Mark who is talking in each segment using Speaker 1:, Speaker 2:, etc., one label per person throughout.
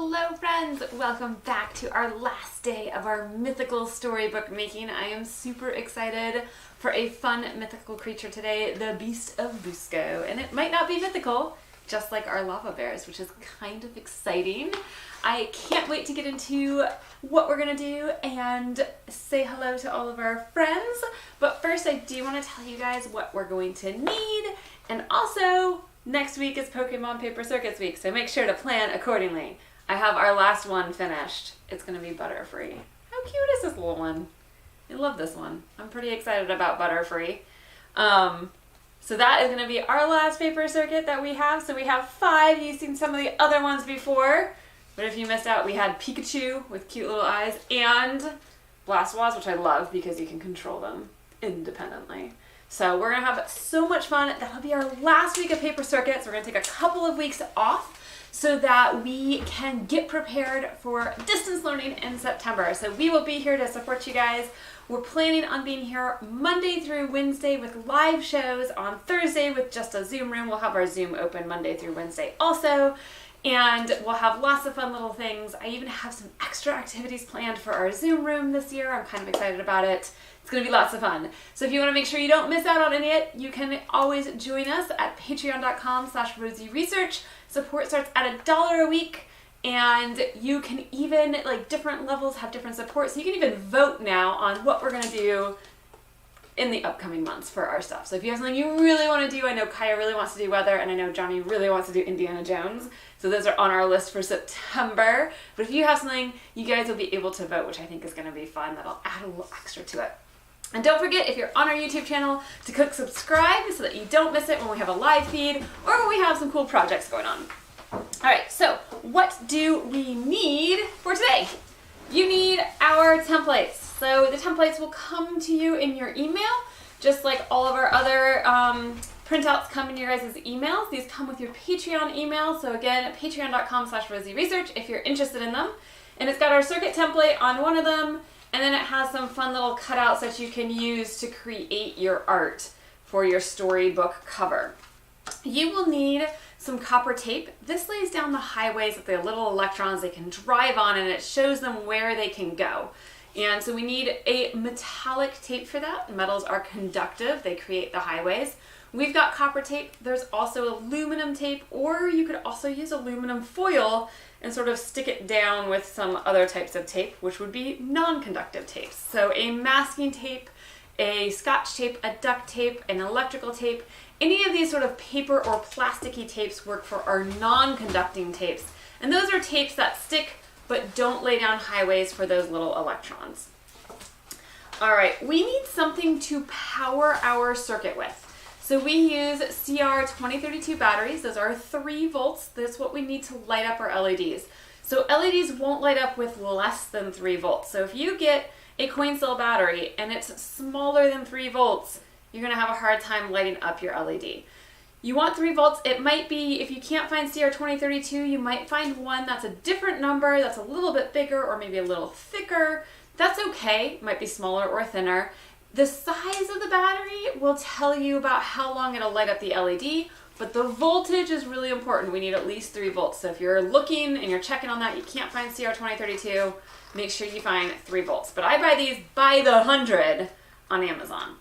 Speaker 1: Hello friends! Welcome back to our last day of our mythical storybook making. I am super excited for a fun mythical creature today, the Beast of Busco. And it might not be mythical, just like our lava bears, which is kind of exciting. I can't wait to get into what we're going to do and say hello to all of our friends. But first I do want to tell you guys what we're going to need, and also next week is Pokemon Paper Circuits week, so make sure to plan accordingly. I have our last one finished. It's going to be Butterfree. How cute is this little one? I love this one. I'm pretty excited about Butterfree. So that is going to be our last paper circuit that we have. So we have 5. You've seen some of the other ones before. But if you missed out, we had Pikachu with cute little eyes and Blastoise, which I love because you can control them independently. So we're going to have so much fun. That'll be our last week of paper circuits. We're going to take a couple of weeks off so that we can get prepared for distance learning in September. So we will be here to support you guys. We're planning on being here Monday through Wednesday with live shows, on Thursday with just a Zoom room. We'll have our Zoom open Monday through Wednesday also. And we'll have lots of fun little things. I even have some extra activities planned for our Zoom room this year. I'm kind of excited about it. It's going to be lots of fun. So if you want to make sure you don't miss out on any of it, you can always join us at patreon.com/rosieresearch. Support starts at $1 a week, and you can even, like, different levels have different support. So you can even vote now on what we're going to do in the upcoming months for our stuff. So if you have something you really want to do, I know Kaya really wants to do weather, and I know Johnny really wants to do Indiana Jones. So those are on our list for September. But if you have something, you guys will be able to vote, which I think is going to be fun. That'll add a little extra to it. And don't forget, if you're on our YouTube channel, to click subscribe so that you don't miss it when we have a live feed or when we have some cool projects going on. Alright, so what do we need for today? You need our templates. So the templates will come to you in your email, just like all of our other printouts come in your guys' emails. These come with your Patreon email. So again, patreon.com/rosieresearch if you're interested in them. And it's got our circuit template on one of them, and then it has some fun little cutouts that you can use to create your art for your storybook cover. You will need some copper tape. This lays down the highways that the little electrons they can drive on, and it shows them where they can go. And so we need a metallic tape for that. Metals are conductive. They create the highways. We've got copper tape. There's also aluminum tape, or you could also use aluminum foil and sort of stick it down with some other types of tape, which would be non-conductive tapes. So a masking tape, a scotch tape, a duct tape, an electrical tape. Any of these sort of paper or plasticky tapes work for our non-conducting tapes. And those are tapes that stick but don't lay down highways for those little electrons. All right, we need something to power our circuit with. So we use CR2032 batteries. Those are 3 volts. That's what we need to light up our LEDs. So LEDs won't light up with less than 3 volts. So if you get a coin cell battery and it's smaller than 3 volts, you're gonna have a hard time lighting up your LED. You want 3 volts. It might be, if you can't find CR2032, you might find one that's a different number, that's a little bit bigger or maybe a little thicker. That's okay. It might be smaller or thinner. The size of the battery will tell you about how long it'll light up the LED, but the voltage is really important. We need at least 3 volts. So if you're looking and you're checking on that, you can't find CR2032, make sure you find 3 volts. But I buy these by the 100 on Amazon.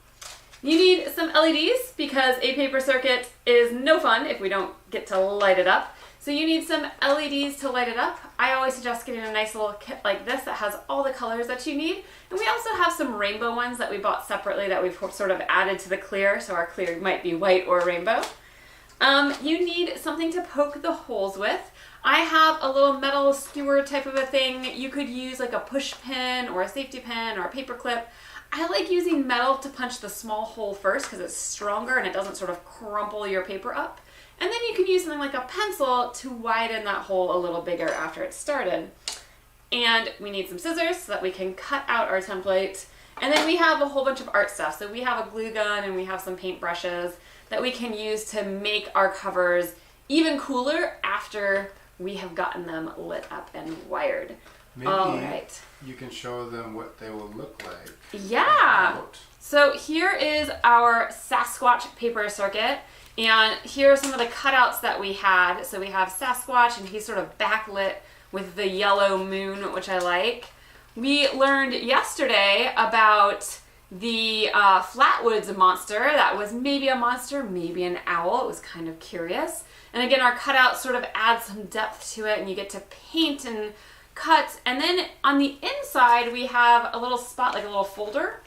Speaker 1: You need some LEDs because a paper circuit is no fun if we don't get to light it up. So you need some LEDs to light it up. I always suggest getting a nice little kit like this that has all the colors that you need. And we also have some rainbow ones that we bought separately that we've sort of added to the clear, so our clear might be white or rainbow. You need something to poke the holes with. I have a little metal skewer type of a thing. You could use like a push pin or a safety pin or a paper clip. I like using metal to punch the small hole first because it's stronger and it doesn't sort of crumple your paper up. And then you can use something like a pencil to widen that hole a little bigger after it's started. And we need some scissors so that we can cut out our template. And then we have a whole bunch of art stuff. So we have a glue gun and we have some paint brushes that we can use to make our covers even cooler after we have gotten them lit up and wired.
Speaker 2: Maybe
Speaker 1: all right.
Speaker 2: You can show them what they will look like.
Speaker 1: Yeah. So here is our Sasquatch paper circuit. And here are some of the cutouts that we had. So we have Sasquatch, and he's sort of backlit with the yellow moon, which I like. We learned yesterday about the Flatwoods monster. That was maybe a monster, maybe an owl. It was kind of curious. And again, our cutout sort of adds some depth to it, and you get to paint and cut. And then on the inside, we have a little spot, like a little folder.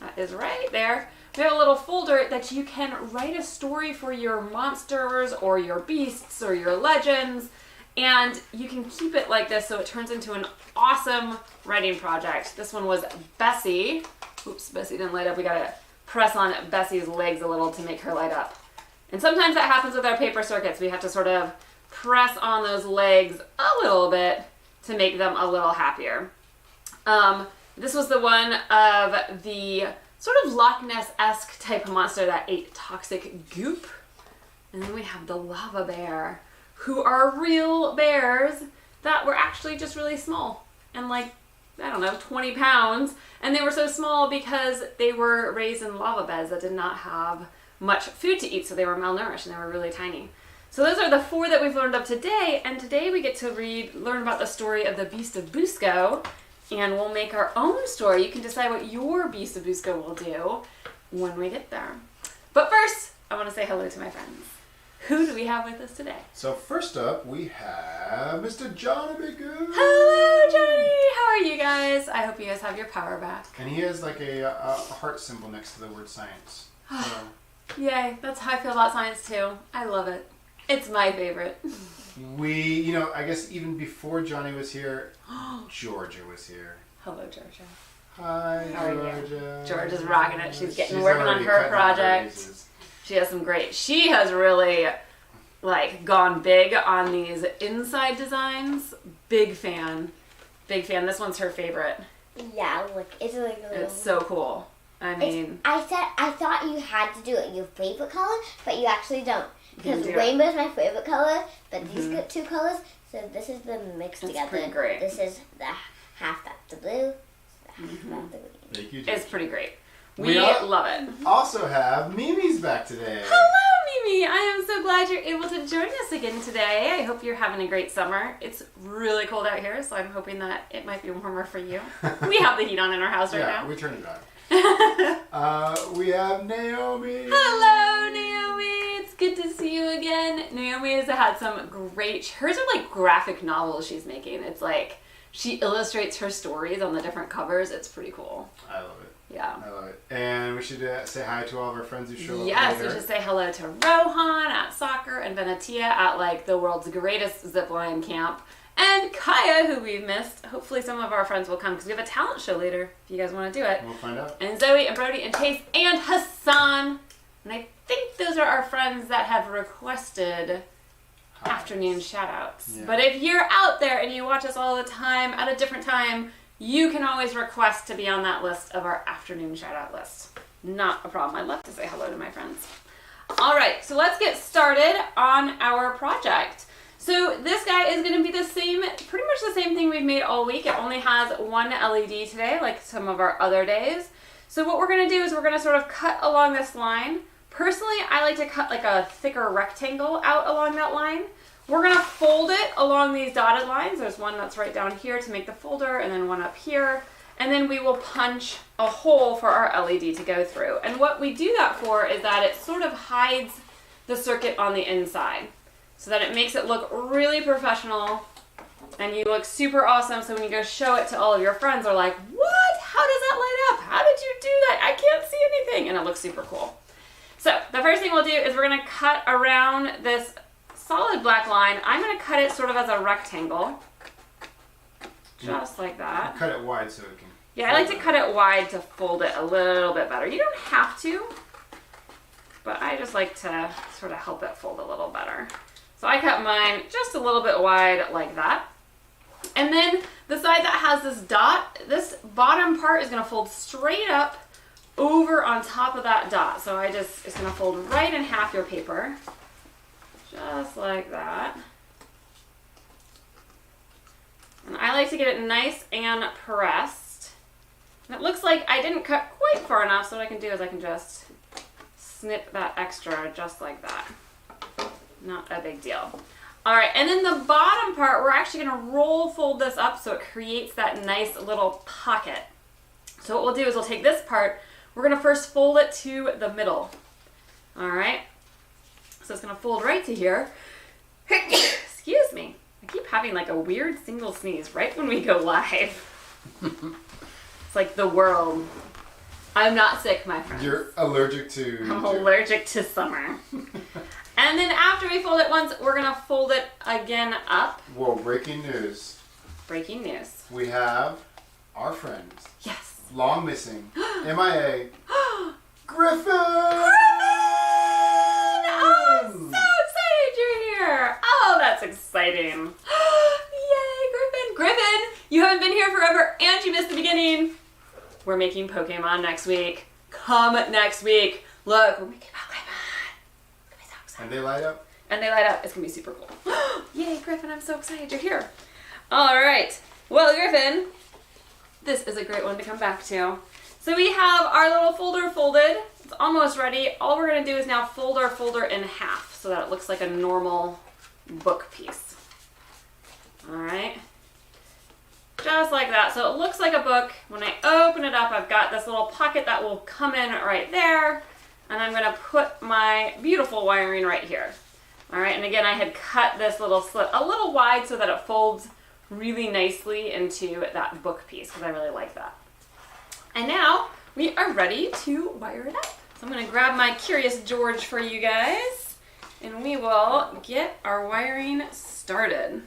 Speaker 1: That is right there. We have a little folder that you can write a story for your monsters or your beasts or your legends. And you can keep it like this so it turns into an awesome writing project. This one was Bessie. Oops, Bessie didn't light up. We gotta press on Bessie's legs a little to make her light up. And sometimes that happens with our paper circuits. We have to sort of press on those legs a little bit to make them a little happier. This was the one of the sort of Loch Ness-esque type of monster that ate toxic goop. And then we have the lava bear, who are real bears that were actually just really small and like, I don't know, 20 pounds. And they were so small because they were raised in lava beds that did not have much food to eat, so they were malnourished and they were really tiny. So those are the 4 that we've learned of today, and today we get to learn about the story of the Beast of Busco, and we'll make our own story. You can decide what your Beast of Busco will do when we get there. But first, I want to say hello to my friends. Who do we have with us today?
Speaker 2: So first up, we have Mr. Johnny Bigoo.
Speaker 1: Hello, Johnny! How are you guys? I hope you guys have your power back.
Speaker 2: And he has like a heart symbol next to the word science. So.
Speaker 1: Yay, that's how I feel about science too. I love it. It's my favorite.
Speaker 2: I guess even before Johnny was here, Georgia was here.
Speaker 1: Hello, Georgia.
Speaker 2: Hi,
Speaker 1: How are
Speaker 2: Georgia.
Speaker 1: you? Georgia's rocking it. She's working on her project. She has really gone big on these inside designs. Big fan. This one's her favorite.
Speaker 3: Yeah, look, it's like a little...
Speaker 1: It's so cool. I mean...
Speaker 3: I thought you had to do it your favorite color, but you actually don't. Because
Speaker 1: do
Speaker 3: rainbow is my favorite color, but these 2 colors, so this is the mix
Speaker 1: It's
Speaker 3: together.
Speaker 1: pretty great.
Speaker 3: This is the half that's the blue, half that's the green.
Speaker 2: Thank you,
Speaker 1: It's pretty great. We love it.
Speaker 2: Also have Mimi's back today.
Speaker 1: Hello, Mimi. I am so glad you're able to join us again today. I hope you're having a great summer. It's really cold out here, so I'm hoping that it might be warmer for you. We have the heat on in our house right now.
Speaker 2: Yeah, we turned it on. We have Naomi.
Speaker 1: Hello, Naomi. It's good to see you again. Naomi has had some hers are like graphic novels she's making. It's like she illustrates her stories on the different covers. It's pretty cool.
Speaker 2: I love it.
Speaker 1: Yeah.
Speaker 2: I love it. And we should say hi to all of our friends who show up
Speaker 1: Yes,
Speaker 2: later.
Speaker 1: we should say hello to Rohan at soccer and Venetia at the world's greatest zipline camp. And Kaya, who we've missed. Hopefully some of our friends will come because we have a talent show later if you guys want to do it.
Speaker 2: We'll find out.
Speaker 1: And Zoe and Brody and Chase and Hassan. And I think those are our friends that have requested afternoon shout-outs. Yeah. But if you're out there and you watch us all the time at a different time, you can always request to be on that list of our afternoon shout-out list. Not a problem. I'd love to say hello to my friends. All right, so let's get started on our project. So this guy is going to be pretty much the same thing we've made all week. It only has 1 LED today, like some of our other days. So what we're going to do is we're going to sort of cut along this line. Personally, I like to cut like a thicker rectangle out along that line. We're going to fold it along these dotted lines. There's one that's right down here to make the folder, and then one up here. And then we will punch a hole for our LED to go through. And what we do that for is that it sort of hides the circuit on the inside, so that it makes it look really professional and you look super awesome. So when you go show it to all of your friends, they're like, what? How does that light up? How did you do that? I can't see anything. And it looks super cool. So the first thing we'll do is we're going to cut around this solid black line. I'm going to cut it sort of as a rectangle. Just like that.
Speaker 2: Cut it wide so it can...
Speaker 1: Yeah, I like to cut it wide to fold it a little bit better. You don't have to, but I just like to sort of help it fold a little better. So I cut mine just a little bit wide like that. And then the side that has this dot, this bottom part is going to fold straight up over on top of that dot. So it's going to fold right in half your paper. Just like that. And I like to get it nice and pressed. And it looks like I didn't cut quite far enough, so what I can do is I can just snip that extra just like that. Not a big deal. All right, and then the bottom part, we're actually gonna roll fold this up so it creates that nice little pocket. So what we'll do is we'll take this part, we're gonna first fold it to the middle. All right, so it's gonna fold right to here. Excuse me, I keep having like a weird single sneeze right when we go live. It's like the world. I'm not sick, my friends.
Speaker 2: You're allergic to...
Speaker 1: I'm allergic to summer. And then after we fold it once, we're gonna fold it again up.
Speaker 2: Whoa, breaking news.
Speaker 1: Breaking news.
Speaker 2: We have our friend.
Speaker 1: Yes.
Speaker 2: Long missing. MIA. Griffin!
Speaker 1: Griffin! Oh, I'm so excited you're here. Oh, that's exciting. Yay, Griffin. Griffin, you haven't been here forever and you missed the beginning. We're making Pokemon next week. Come next week. Look, we're making Pokemon. It's gonna be so exciting.
Speaker 2: And they light up?
Speaker 1: And they light up. It's gonna be super cool. Yay, Griffin, I'm so excited you're here. All right. Well, Griffin, this is a great one to come back to. So we have our little folder folded. It's almost ready. All we're gonna do is now fold our folder in half so that it looks like a normal book piece. All right. Just like that. So it looks like a book. When I open it up, I've got this little pocket that will come in right there. And I'm gonna put my beautiful wiring right here. All right, and again, I had cut this little slit a little wide so that it folds really nicely into that book piece because I really like that. And now we are ready to wire it up. So I'm gonna grab my Curious George for you guys and we will get our wiring started.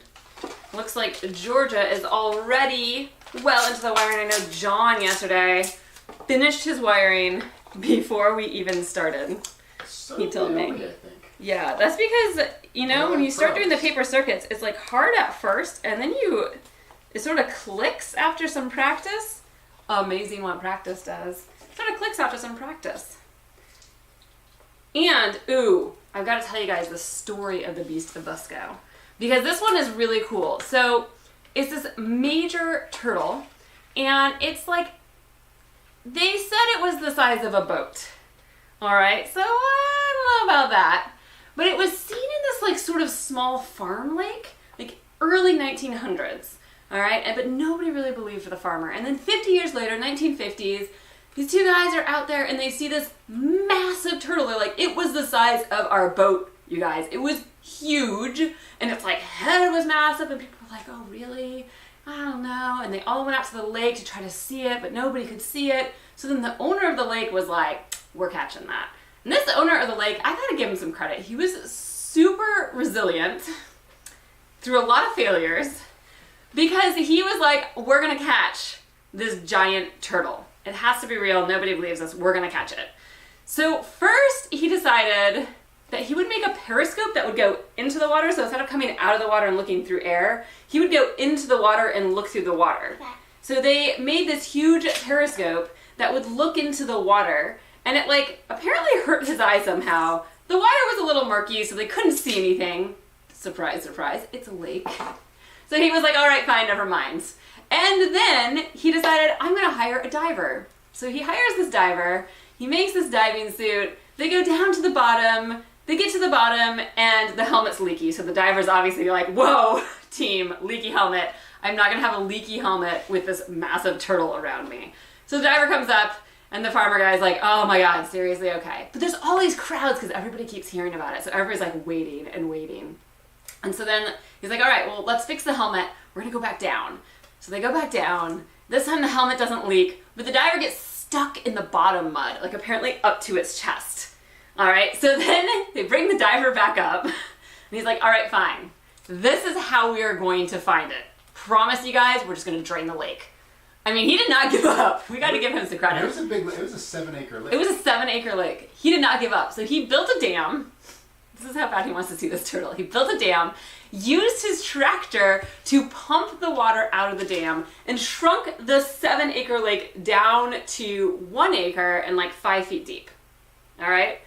Speaker 1: Looks like Georgia is already well into the wiring. I know John yesterday finished his wiring before we even started.
Speaker 2: So
Speaker 1: He told me.
Speaker 2: I think.
Speaker 1: Yeah, that's because, you know, when you start doing the paper circuits, it's like hard at first and then it sort of clicks after some practice. Amazing what practice does. It sort of clicks after some practice. And, ooh, I've got to tell you guys the story of the Beast of Busco. Because this one is really cool. So it's this major turtle, and it's like, they said it was the size of a boat. All right, so I don't know about that. But it was seen in this like sort of small farm lake, like early 1900s. All right, but nobody really believed for the farmer. And then 50 years later, 1950s, these two guys are out there and they see this massive turtle. They're like, it was the size of our boat, you guys. It was huge, and its like head was massive, and people were like, oh really? I don't know. And they all went out to the lake to try to see it, but nobody could see it. So then the owner of the lake was like, we're catching that. And this owner of the lake, I gotta give him some credit. He was super resilient through a lot of failures because he was like, we're gonna catch this giant turtle. It has to be real. Nobody believes us. We're gonna catch it. So first he decided that he would make a periscope that would go into the water. So instead of coming out of the water and looking through air, he would go into the water and look through the water. So they made this huge periscope that would look into the water, and it like apparently hurt his eye somehow. The water was a little murky, so they couldn't see anything. Surprise, surprise, it's a lake. So he was like, all right, fine, never mind. And then he decided, I'm gonna hire a diver. So he hires this diver, he makes this diving suit, they go down to the bottom, they get to the bottom, and the helmet's leaky. So the diver's obviously like, whoa, team, leaky helmet. I'm not gonna have a leaky helmet with this massive turtle around me. So the diver comes up, and the farmer guy's like, oh my God, seriously, okay. But there's all these crowds because everybody keeps hearing about it. So everybody's like waiting and waiting. And so then he's like, all right, well, let's fix the helmet. We're gonna go back down. So they go back down. This time the helmet doesn't leak, but the diver gets stuck in the bottom mud, like apparently up to its chest. All right, so then they bring the diver back up, and he's like, all right, fine. This is how we are going to find it. Promise you guys, we're just gonna drain the lake. I mean, he did not give up. We gotta give him some credit.
Speaker 2: It was a 7-acre lake.
Speaker 1: It was a 7-acre lake. He did not give up. So he built a dam. This is how bad he wants to see this turtle. He built a dam, used his tractor to pump the water out of the dam, and shrunk the 7-acre lake down to 1 acre and like 5 feet deep. All right?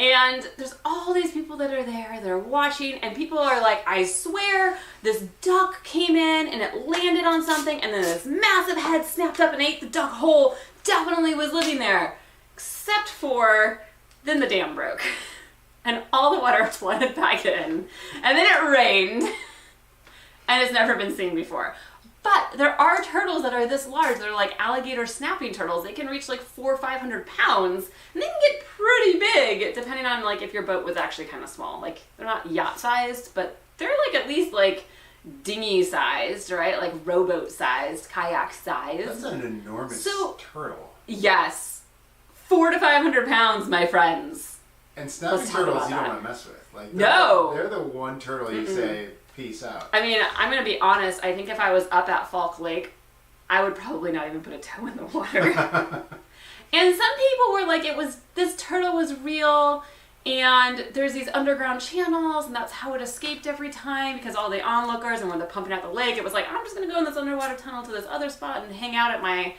Speaker 1: And there's all these people that are there, they're watching, and people are like, I swear, this duck came in and it landed on something, and then this massive head snapped up and ate the duck whole, definitely was living there. Except for, then the dam broke. and all the water flooded back in. And then it rained, and it's never been seen before. But there are turtles that are this large. They're like alligator snapping turtles. They can reach like 400 or 500 pounds, and they can get pretty big depending on like if your boat was actually kind of small. Like they're not yacht sized, but they're like at least like dinghy sized, right? Like rowboat sized, kayak sized.
Speaker 2: That's an enormous turtle.
Speaker 1: Yes, 400 to 500 pounds, my friends.
Speaker 2: And snapping turtles you don't want to mess with. Like they're the one turtle you say peace out.
Speaker 1: I mean, I'm gonna be honest. I think if I was up at Falk Lake, I would probably not even put a toe in the water. And some people were like, this turtle was real, and there's these underground channels, and that's how it escaped every time because all the onlookers and when they're pumping out the lake, it was like, I'm just gonna go in this underwater tunnel to this other spot and hang out at my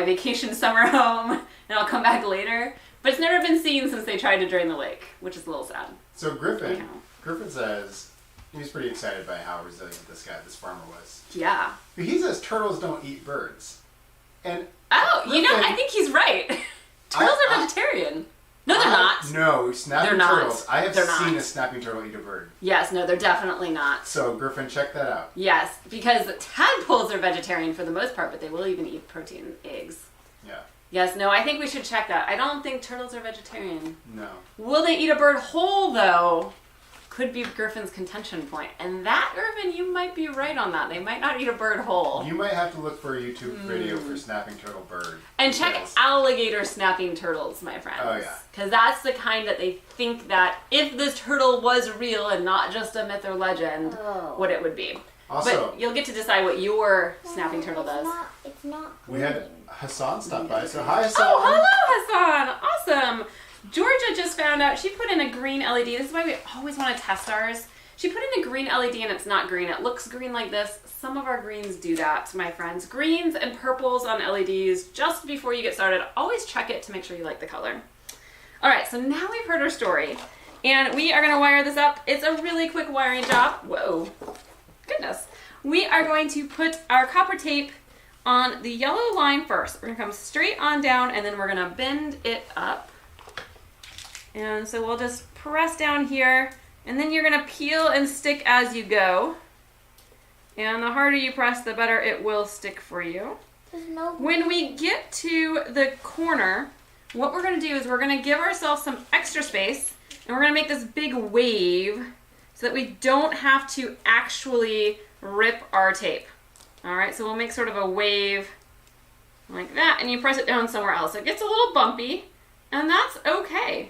Speaker 1: vacation summer home, and I'll come back later. But it's never been seen since they tried to drain the lake, which is a little sad.
Speaker 2: So Griffin says he was pretty excited by how resilient this farmer was.
Speaker 1: Yeah.
Speaker 2: But he says turtles don't eat birds. And
Speaker 1: Griffin, I think he's right. Turtles are vegetarian. No, they're not.
Speaker 2: No, snapping turtles. I have seen a snapping turtle eat a bird.
Speaker 1: Yes, no, they're definitely not.
Speaker 2: So Griffin, check that out.
Speaker 1: Yes, because tadpoles are vegetarian for the most part, but they will even eat protein eggs.
Speaker 2: Yeah.
Speaker 1: Yes, no, I think we should check that. I don't think turtles are vegetarian.
Speaker 2: No.
Speaker 1: Will they eat a bird whole, though? Could be Griffin's contention point. And that, Griffin, you might be right on that. They might not eat a bird whole.
Speaker 2: You might have to look for a YouTube video for snapping turtle bird.
Speaker 1: And check alligator snapping turtles, my friends.
Speaker 2: Oh, yeah.
Speaker 1: Because that's the kind that they think that if this turtle was real and not just a myth or legend, what it would be.
Speaker 2: Also,
Speaker 1: but you'll get to decide what your snapping turtle does.
Speaker 3: It's not green.
Speaker 2: We had Hassan stop by, so hi Hassan.
Speaker 1: Oh, hello Hassan. Awesome. Georgia just found out she put in a green LED. This is why we always want to test ours. She put in a green LED and it's not green. It looks green like this. Some of our greens do that, my friends. Greens and purples on LEDs, just before you get started, always check it to make sure you like the color. All right, so now we've heard her story, and we are going to wire this up. It's a really quick wiring job. Whoa, goodness. We are going to put our copper tape on the yellow line first. We're going to come straight on down, and then we're going to bend it up. And so we'll just press down here, and then you're going to peel and stick as you go. And the harder you press, the better it will stick for you. When we get to the corner, what we're going to do is we're going to give ourselves some extra space, and we're going to make this big wave so that we don't have to actually rip our tape. All right, so we'll make sort of a wave like that, and you press it down somewhere else. It gets a little bumpy, and that's okay.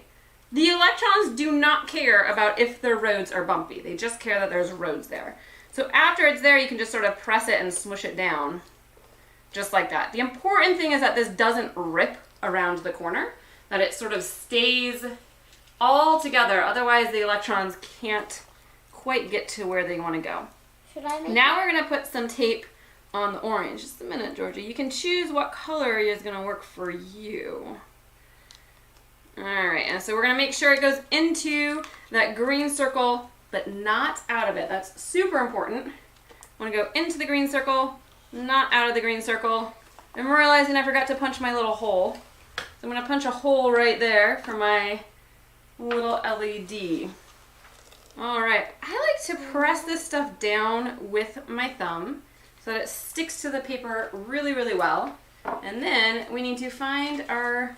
Speaker 1: The electrons do not care about if their roads are bumpy. They just care that there's roads there. So after it's there, you can just sort of press it and smush it down, just like that. The important thing is that this doesn't rip around the corner, that it sort of stays all together. Otherwise, the electrons can't quite get to where they want to go. Now we're going to put some tape on the orange. Just a minute, Georgia. You can choose what color is going to work for you. All right, and so we're going to make sure it goes into that green circle, but not out of it. That's super important. I want to go into the green circle, not out of the green circle. I'm realizing I forgot to punch my little hole. So I'm going to punch a hole right there for my little LED. All right, I like to press this stuff down with my thumb so that it sticks to the paper really, really well. And then we need to find our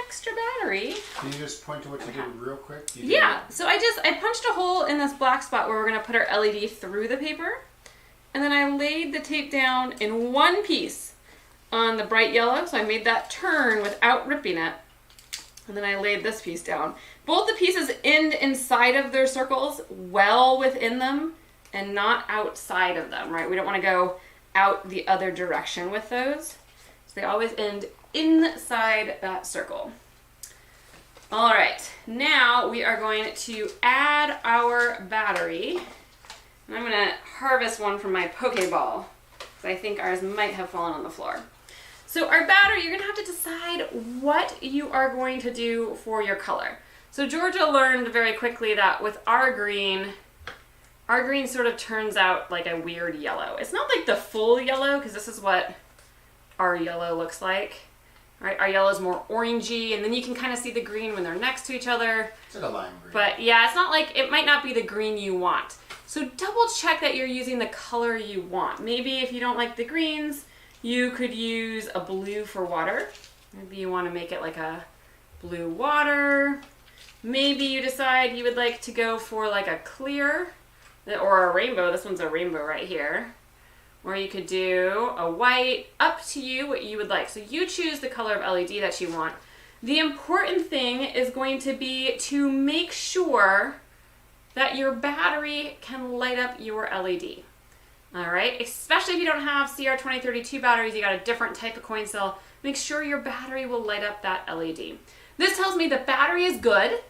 Speaker 1: extra battery.
Speaker 2: Can you just point to what you did real quick?
Speaker 1: Yeah, so I punched a hole in this black spot where we're going to put our LED through the paper. And then I laid the tape down in one piece on the bright yellow, so I made that turn without ripping it. And then I laid this piece down. Both the pieces end inside of their circles, well within them, and not outside of them, right? We don't want to go out the other direction with those. So they always end inside that circle. All right, now we are going to add our battery. And I'm going to harvest one from my Pokeball, because I think ours might have fallen on the floor. So our battery, you're going to have to decide what you are going to do for your color. So Georgia learned very quickly that with our green sort of turns out like a weird yellow. It's not like the full yellow, because this is what our yellow looks like. Right, our yellow is more orangey, and then you can kind of see the green when they're next to each other.
Speaker 2: It's like a lime green.
Speaker 1: But yeah, it's not like, it might not be the green you want. So double check that you're using the color you want. Maybe if you don't like the greens, you could use a blue for water. Maybe you want to make it like a blue water. Maybe you decide you would like to go for like a clear or a rainbow. This one's a rainbow right here. Or you could do a white, up to you what you would like. So you choose the color of LED that you want. The important thing is going to be to make sure that your battery can light up your LED. All right, especially if you don't have CR2032 batteries, you got a different type of coin cell, make sure your battery will light up that LED. This tells me the battery is good.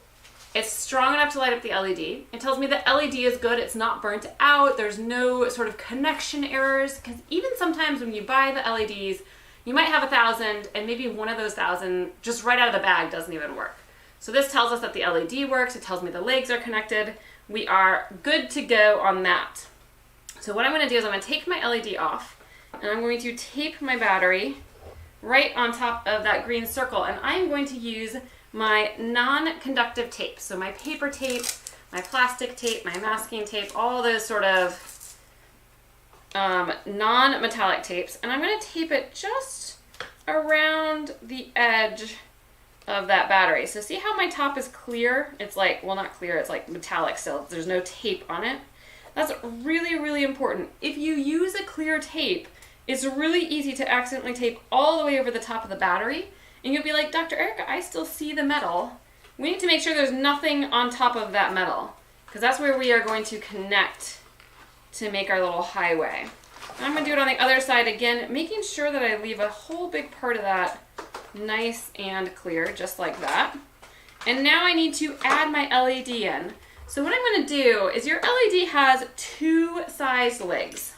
Speaker 1: It's strong enough to light up the LED. It tells me the LED is good, it's not burnt out, there's no sort of connection errors, because even sometimes when you buy the LEDs, you might have 1,000 and maybe one of those 1,000 just right out of the bag doesn't even work. So this tells us that the LED works, it tells me the legs are connected. We are good to go on that. So what I'm going to do is I'm going to take my LED off and I'm going to tape my battery right on top of that green circle, and I'm going to use my non-conductive tape. So my paper tape, my plastic tape, my masking tape, all those sort of non-metallic tapes. And I'm going to tape it just around the edge of that battery. So see how my top is clear? It's like, well, not clear, it's like metallic still. There's no tape on it. That's really, really important. If you use a clear tape, it's really easy to accidentally tape all the way over the top of the battery. And you'll be like, Dr. Erica, I still see the metal. We need to make sure there's nothing on top of that metal, because that's where we are going to connect to make our little highway. And I'm going to do it on the other side again, making sure that I leave a whole big part of that nice and clear, just like that. And now I need to add my LED in. So what I'm going to do is, your LED has two sized legs.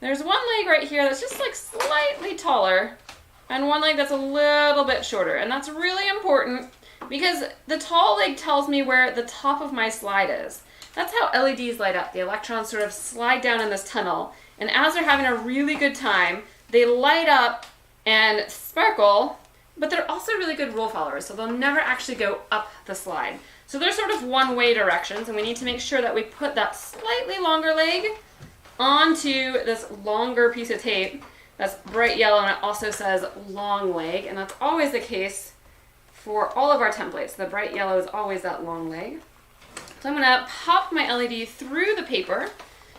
Speaker 1: There's one leg right here that's just like slightly taller, and one leg that's a little bit shorter. And that's really important because the tall leg tells me where the top of my slide is. That's how LEDs light up. The electrons sort of slide down in this tunnel, and as they're having a really good time, they light up and sparkle, but they're also really good rule followers, so they'll never actually go up the slide. So they're sort of one-way directions, and we need to make sure that we put that slightly longer leg onto this longer piece of tape that's bright yellow, and it also says long leg, and that's always the case for all of our templates. The bright yellow is always that long leg. So I'm going to pop my LED through the paper.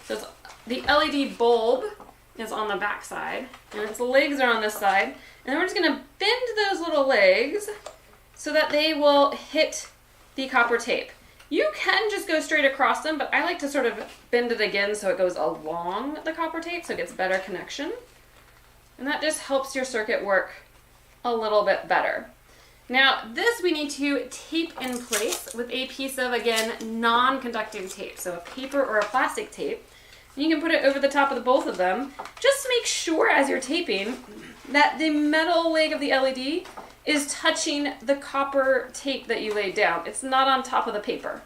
Speaker 1: So the LED bulb is on the back side, and its legs are on this side, and then we're just going to bend those little legs so that they will hit the copper tape. You can just go straight across them, but I like to sort of bend it again so it goes along the copper tape so it gets better connection. And that just helps your circuit work a little bit better. Now this we need to tape in place with a piece of, again, non-conductive tape. So a paper or a plastic tape. And you can put it over the top of both of them. Just make sure as you're taping that the metal leg of the LED is touching the copper tape that you laid down. It's not on top of the paper.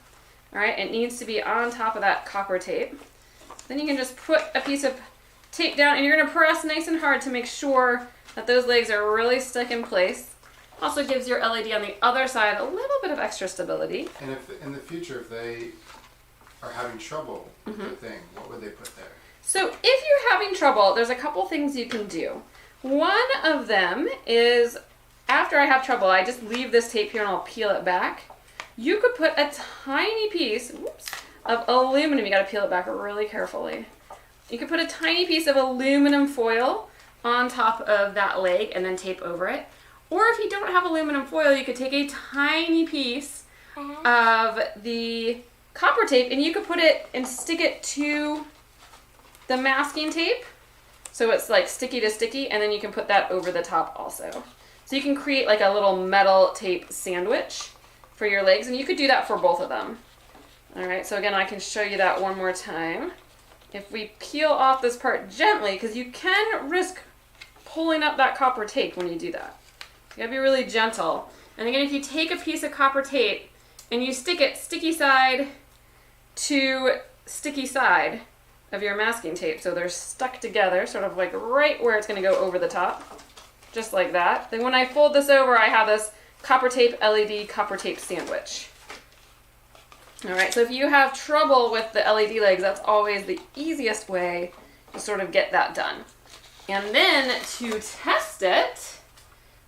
Speaker 1: All right, it needs to be on top of that copper tape. Then you can just put a piece of tape down, and you're going to press nice and hard to make sure that those legs are really stuck in place. Also gives your LED on the other side a little bit of extra stability.
Speaker 2: And if in the future, if they are having trouble with the thing, what would they put there?
Speaker 1: So if you're having trouble, there's a couple things you can do. One of them is, after I have trouble, I just leave this tape here and I'll peel it back. You could put a tiny piece of aluminum. You got to peel it back really carefully. You could put a tiny piece of aluminum foil on top of that leg and then tape over it. Or if you don't have aluminum foil, you could take a tiny piece of the copper tape and you could put it and stick it to the masking tape. So it's like sticky to sticky, and then you can put that over the top also. So you can create like a little metal tape sandwich for your legs, and you could do that for both of them. All right, so again, I can show you that one more time. If we peel off this part gently, because you can risk pulling up that copper tape when you do that. You gotta be really gentle. And again, if you take a piece of copper tape and you stick it sticky side to sticky side of your masking tape, so they're stuck together, sort of like right where it's gonna go over the top. just like that. Then when I fold this over, I have this copper tape LED copper tape sandwich. All right, so if you have trouble with the LED legs, that's always the easiest way to sort of get that done. And then to test it,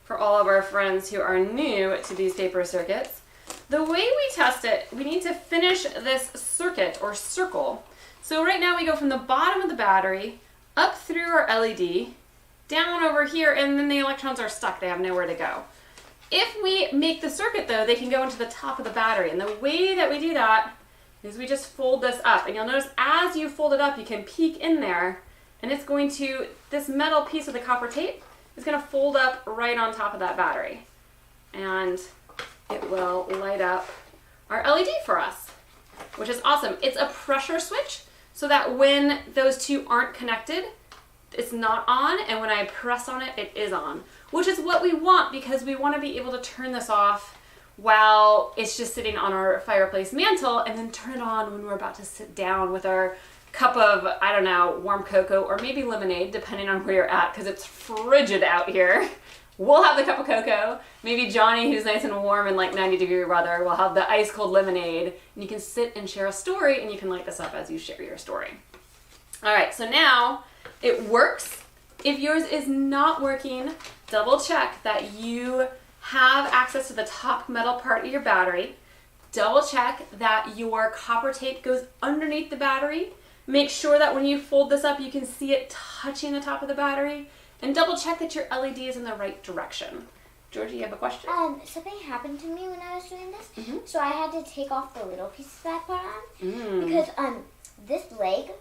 Speaker 1: for all of our friends who are new to these paper circuits, the way we test it, we need to finish this circuit or circle. So right now we go from the bottom of the battery up through our LED, down over here, and then the electrons are stuck. They have nowhere to go. If we make the circuit though, they can go into the top of the battery. And the way that we do that is we just fold this up. And you'll notice as you fold it up, you can peek in there, and it's going to, this metal piece of the copper tape is going to fold up right on top of that battery. And it will light up our LED for us, which is awesome. It's a pressure switch so that when those two aren't connected, it's not on, and when I press on it, it is on, which is what we want because we want to be able to turn this off while it's just sitting on our fireplace mantle and then turn it on when we're about to sit down with our cup of, I don't know, warm cocoa or maybe lemonade, depending on where you're at, because it's frigid out here. We'll have the cup of cocoa. Maybe Johnny, who's nice and warm in like 90-degree weather, will have the ice cold lemonade, and you can sit and share a story, and you can light this up as you share your story. All right, so now it works. If yours is not working, double check that you have access to the top metal part of your battery. Double check that your copper tape goes underneath the battery. Make sure that when you fold this up, you can see it touching the top of the battery. And double check that your LED is in the right direction. Georgie, you have a question?
Speaker 3: Something happened to me when I was doing this.
Speaker 1: Mm-hmm.
Speaker 3: So I had to take off the little pieces that I put on. Because this leg,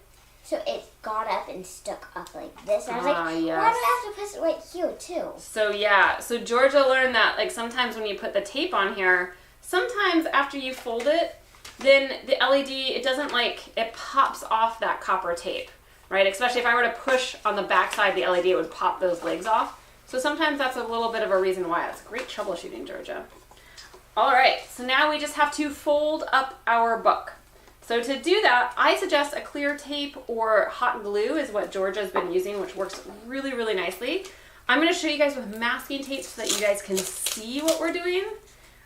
Speaker 3: so it got up and stuck up like this. And I was like,
Speaker 1: yes.
Speaker 3: why do I have to press it right here too?
Speaker 1: So yeah, so Georgia learned that like sometimes when you put the tape on here, sometimes after you fold it, then the LED, it doesn't like, it pops off that copper tape, right? Especially if I were to push on the back side of the LED, it would pop those legs off. So sometimes that's a little bit of a reason why. It's great troubleshooting, Georgia. All right, so now we just have to fold up our book. So to do that, I suggest a clear tape or hot glue is what Georgia's been using, which works really, really nicely. I'm going to show you guys with masking tape so that you guys can see what we're doing.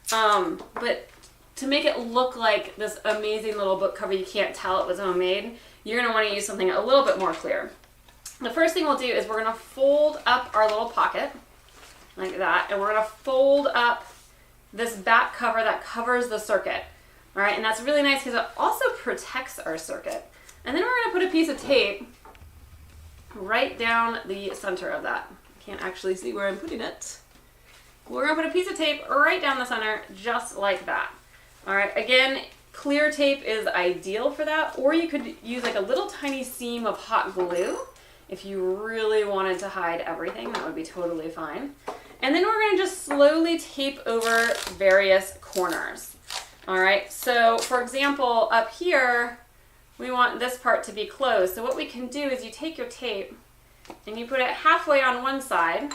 Speaker 1: But to make it look like this amazing little book cover, you can't tell it was homemade, you're going to want to use something a little bit more clear. The first thing we'll do is we're going to fold up our little pocket like that, and we're going to fold up this back cover that covers the circuit. All right, and that's really nice because it also protects our circuit. And then we're going to put a piece of tape right down the center of that. I can't actually see where I'm putting it. We're going to put a piece of tape right down the center, just like that. All right, again, clear tape is ideal for that, or you could use like a little tiny seam of hot glue if you really wanted to hide everything. That would be totally fine. And then we're going to just slowly tape over various corners. All right, so for example, up here, we want this part to be closed. So what we can do is you take your tape and you put it halfway on one side,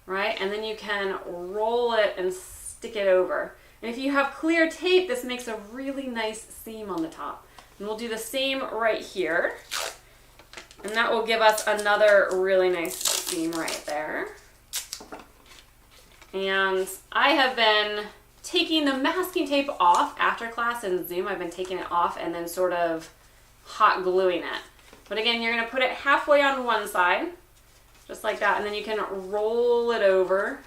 Speaker 1: right? And then you can roll it and stick it over. And if you have clear tape, this makes a really nice seam on the top. And we'll do the same right here. And that will give us another really nice seam right there. And I have been taking the masking tape off after class in Zoom. I've been taking it off and then sort of hot gluing it. But again, you're going to put it halfway on one side, just like that, and then you can roll it over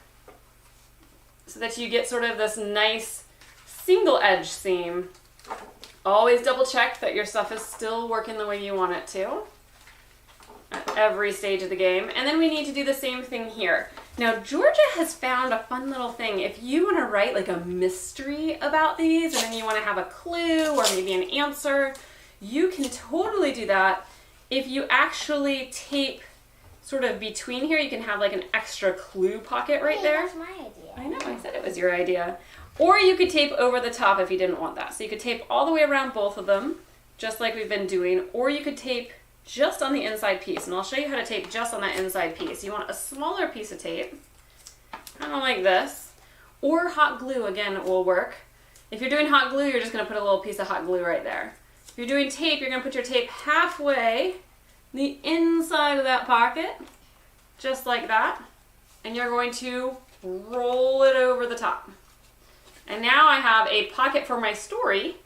Speaker 1: so that you get sort of this nice single edge seam. Always double check that your stuff is still working the way you want it to at every stage of the game. And then we need to do the same thing here. Now, Georgia has found a fun little thing. If you want to write like a mystery about these and then you want to have a clue or maybe an answer, you can totally do that. If you actually tape sort of between here, you can have like an extra clue pocket right there.
Speaker 3: That's my idea.
Speaker 1: I know, I said it was your idea. Or you could tape over the top if you didn't want that. So you could tape all the way around both of them, just like we've been doing, or you could tape just on the inside piece. And I'll show you how to tape just on that inside piece. You want a smaller piece of tape, kind of like this, or hot glue, again, will work. If you're doing hot glue, you're just gonna put a little piece of hot glue right there. If you're doing tape, you're gonna put your tape halfway the inside of that pocket, just like that. and you're going to roll it over the top. And now I have a pocket for my story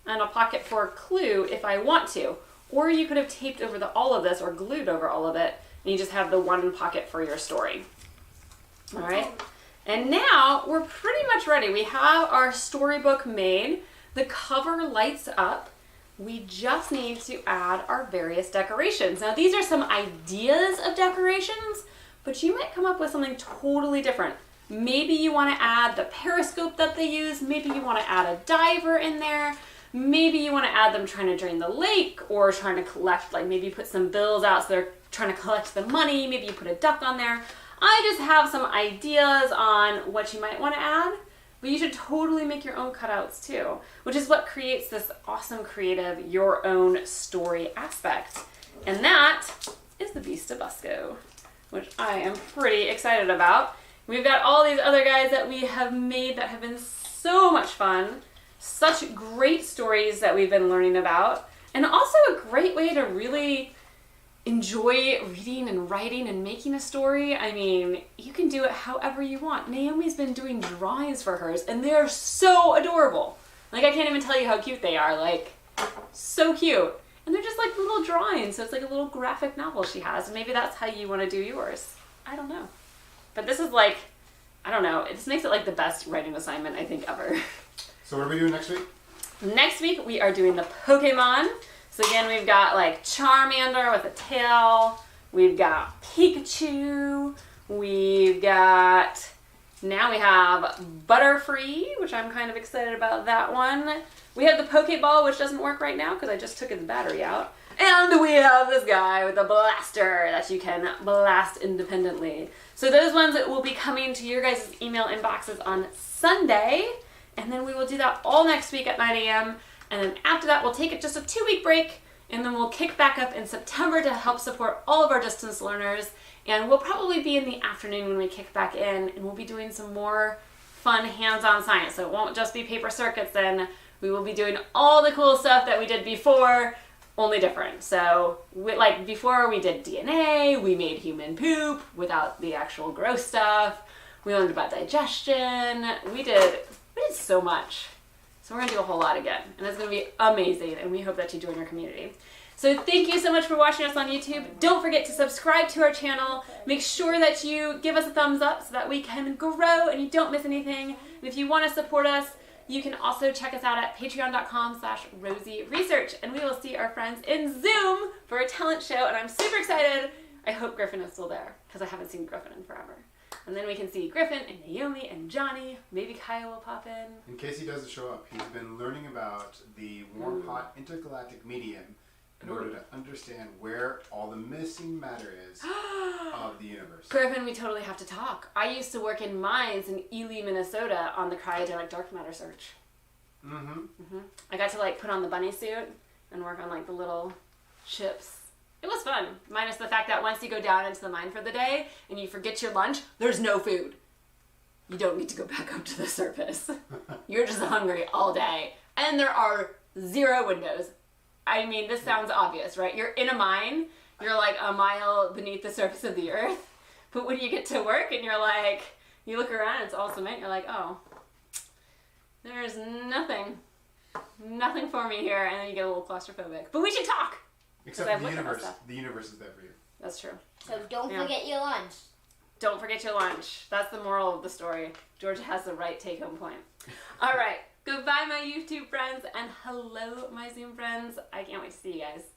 Speaker 1: and a pocket for a clue if I want to. Or you could have taped over all of this or glued over all of it, and you just have the one pocket for your story. All right. And now we're pretty much ready. We have our storybook made. The cover lights up. We just need to add our various decorations. Now these are some ideas of decorations, but you might come up with something totally different. Maybe you want to add the periscope that they use. Maybe you want to add a diver in there. Maybe you want to add them trying to drain the lake or trying to collect, like maybe put some bills out so they're trying to collect the money. Maybe you put a duck on there. I just have some ideas on what you might want to add, but you should totally make your own cutouts too, which is what creates this awesome creative, your own story aspect. And that is the Beast of Busco, which I am pretty excited about. We've got all these other guys that we have made that have been so much fun, such great stories that we've been learning about, and also a great way to really enjoy reading and writing and making a story. I mean, you can do it however you want. Naomi's been doing drawings for hers, and they're so adorable. Like, I can't even tell you how cute they are. Like, so cute. And they're just like little drawings, so it's like a little graphic novel she has. And maybe that's how you want to do yours. I don't know. But this is like, I don't know, it just makes it like the best writing assignment I think ever.
Speaker 2: So what are we doing next week?
Speaker 1: Next week we are doing the Pokemon. So again, we've got like Charmander with a tail, we've got Pikachu, we've got, now we have Butterfree, which I'm kind of excited about that one. We have the Pokeball, which doesn't work right now because I just took its battery out. And we have this guy with a blaster that you can blast independently. So those ones will be coming to your guys' email inboxes on Sunday. And then we will do that all next week at 9 a.m. And then after that, we'll take just a 2-week break. And then we'll kick back up in September to help support all of our distance learners. And we'll probably be in the afternoon when we kick back in. And we'll be doing some more fun hands-on science. So it won't just be paper circuits then. We will be doing all the cool stuff that we did before, only different. So, like before we did DNA, we made human poop without the actual gross stuff. We learned about digestion. We did so much. So we're gonna do a whole lot again, and it's gonna be amazing, and we hope that you join our community. So thank you so much for watching us on YouTube. Don't forget to subscribe to our channel. Make sure that you give us a thumbs up so that we can grow and you don't miss anything. And if you want to support us, you can also check us out at patreon.com/RosieResearch, and we will see our friends in Zoom for a talent show, and I'm super excited. I hope Griffin is still there, because I haven't seen Griffin in forever. And then we can see Griffin and Naomi and Johnny. Maybe Kaya will pop in.
Speaker 2: In case he doesn't show up, he's been learning about the warm, hot intergalactic medium in order to understand where all the missing matter is of the universe.
Speaker 1: Griffin, we totally have to talk. I used to work in mines in Ely, Minnesota on the cryogenic dark matter search. I got to like put on the bunny suit and work on like the little ships. It was fun, minus the fact that once you go down into the mine for the day and you forget your lunch, there's no food. You don't need to go back up to the surface. You're just hungry all day. And there are 0 windows. I mean, this sounds obvious, right? You're in a mine, you're like a mile beneath the surface of the earth, but when you get to work and you're like, you look around, it's all cement, you're like, oh, there's nothing for me here, and then you get a little claustrophobic. But we should talk!
Speaker 2: Except the universe is there for you.
Speaker 1: That's true.
Speaker 3: So don't forget your lunch.
Speaker 1: Don't forget your lunch. That's the moral of the story. Georgia has the right take-home point. All right. Goodbye, my YouTube friends, and hello, my Zoom friends. I can't wait to see you guys.